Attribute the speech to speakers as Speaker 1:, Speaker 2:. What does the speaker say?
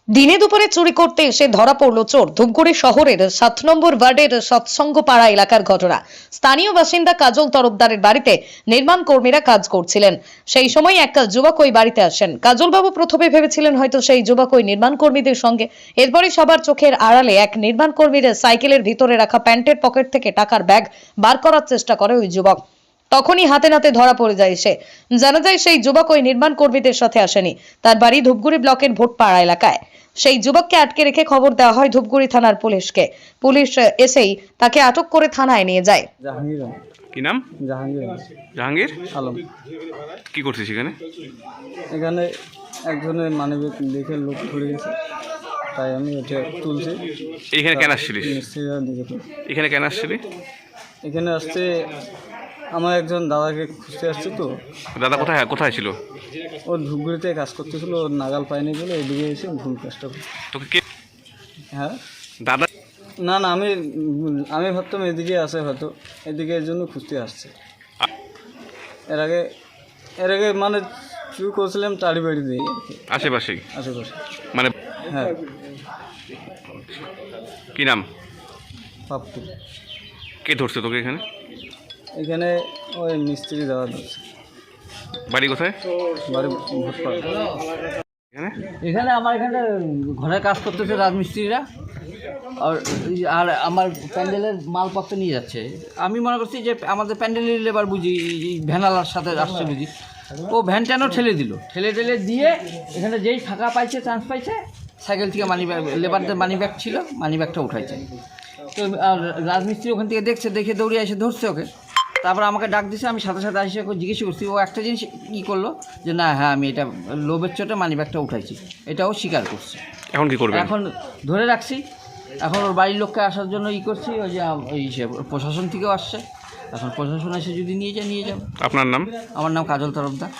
Speaker 1: দিনে দুপুরে চুরি করতে এসে ধরা পড়ল চোর। ধূপগুড়ি শহরের 7 নম্বর ওয়ার্ডের সৎসঙ্গপাড়া এলাকার ঘটনা। স্থানীয় বাসিন্দা কাজল তরফদারের বাড়িতে নির্মাণ কর্মীরা কাজ করছিলেন। সেই সময় এক যুবক ওই বাড়িতে আসেন। কাজলবাবু প্রথমে ভেবেছিলেন হয়তো সেই যুবক ওই নির্মাণ কর্মীদের সঙ্গে। এরপরে সবার চোখের আড়ালে এক নির্মাণ কর্মীর সাইকেলের ভিতরে রাখা প্যান্টের পকেট থেকে টাকার ব্যাগ বার করার চেষ্টা করে ওই যুবক। তখনই হাতে নাতে ধরা পড়ে যায় সে। জানা যায় সেই যুবক ওই নির্মাণ কর্মীদের সাথে আসেনি। তার বাড়ি ধূপগুড়ি ব্লকের ভোটপাড়া এলাকায়। সেই যুবককে আটকে রেখে খবর দেওয়া হয় ধূপগুড়ি থানার পুলিশকে। পুলিশ এসেই তাকে আটক করে থানায় নিয়ে যায়।
Speaker 2: জাহাঙ্গীর আলম।
Speaker 3: কি নাম?
Speaker 2: জাহাঙ্গীর
Speaker 3: জাহাঙ্গীর
Speaker 2: আলম।
Speaker 3: কি করছিস এখানে?
Speaker 2: এখানে একজনের মানিব্যাগ দেখে লোক ধরে গেছে, তাই আমি এটা তুলছি।
Speaker 3: এইখানে কেন আসছিলিস?
Speaker 2: মিস্ত্রিরা দেখে
Speaker 3: এখানে কেন আসছিলি?
Speaker 2: এখানে আসছে আমার একজন দাদাকে খুঁজতে আসছে, তো
Speaker 3: দাদা কোথায় কোথায় ছিল?
Speaker 2: ও ধূপগুড়িতে কাজ করতেছিল, ওর নাগাল পায়নি বলে এদিকে এসে ভুল কাজটা করছে।
Speaker 3: তোকে কে?
Speaker 2: হ্যাঁ,
Speaker 3: দাদা
Speaker 2: না না, আমি ভাবতাম এদিকে আসে, হয়তো এদিকে এর জন্য খুঁজতে আসছে। এর আগে মানে চুরি করছিলাম তারি বাড়ি দিয়ে আর কি,
Speaker 3: আশেপাশেই
Speaker 2: আশেপাশে।
Speaker 3: মানে
Speaker 2: হ্যাঁ,
Speaker 3: কি নাম?
Speaker 2: পাপ্পু।
Speaker 3: কে ধরছে তোকে এখানে?
Speaker 2: এখানে ওই মিস্ত্রি দাদা ধরছে।
Speaker 3: বাড়ি কোথায়?
Speaker 2: বাড়ি ভোটপাড়া।
Speaker 3: এখানে
Speaker 4: এখানে আমার এখানে ঘরের কাজ করতেছে রাজমিস্ত্রিরা, আর আমার প্যান্ডেলের মালপত্র নিয়ে যাচ্ছে। আমি মনে করছি যে আমাদের প্যান্ডেলের লেবার বুঝি ভ্যানালার সাথে আসছে বুঝি, ও ভ্যান ট্যানও ঠেলে দিয়ে এখানে যেই ফাঁকা পাইছে, চান্স পাইছে, সাইকেল থেকে মানিব্যাগ, লেবারদের মানিব্যাগ ছিল, মানিব্যাগটা উঠাইছে। তো আর রাজমিস্ত্রি ওখান থেকে দেখে দৌড়ে এসে ধরছে ওকে। তারপর আমাকে ডাক দিছে, আমি সাথে সাথে এসে জিজ্ঞেস করছি। ও একটা জিনিস কী করলো যে না, হ্যাঁ আমি এটা লোভের চোটে মানিব্যাগটা উঠাইছি, এটাও স্বীকার করছে।
Speaker 3: এখন কি করবে?
Speaker 4: এখন ধরে রাখছি, এখন ওর বাড়ির লোককে আসার জন্য করছি। ওই যে প্রশাসন থেকেও আসছে, এখন প্রশাসন এসে যদি নিয়ে যায় নিয়ে যাবে।
Speaker 3: আপনার নাম?
Speaker 4: আমার নাম কাজল তরফদার।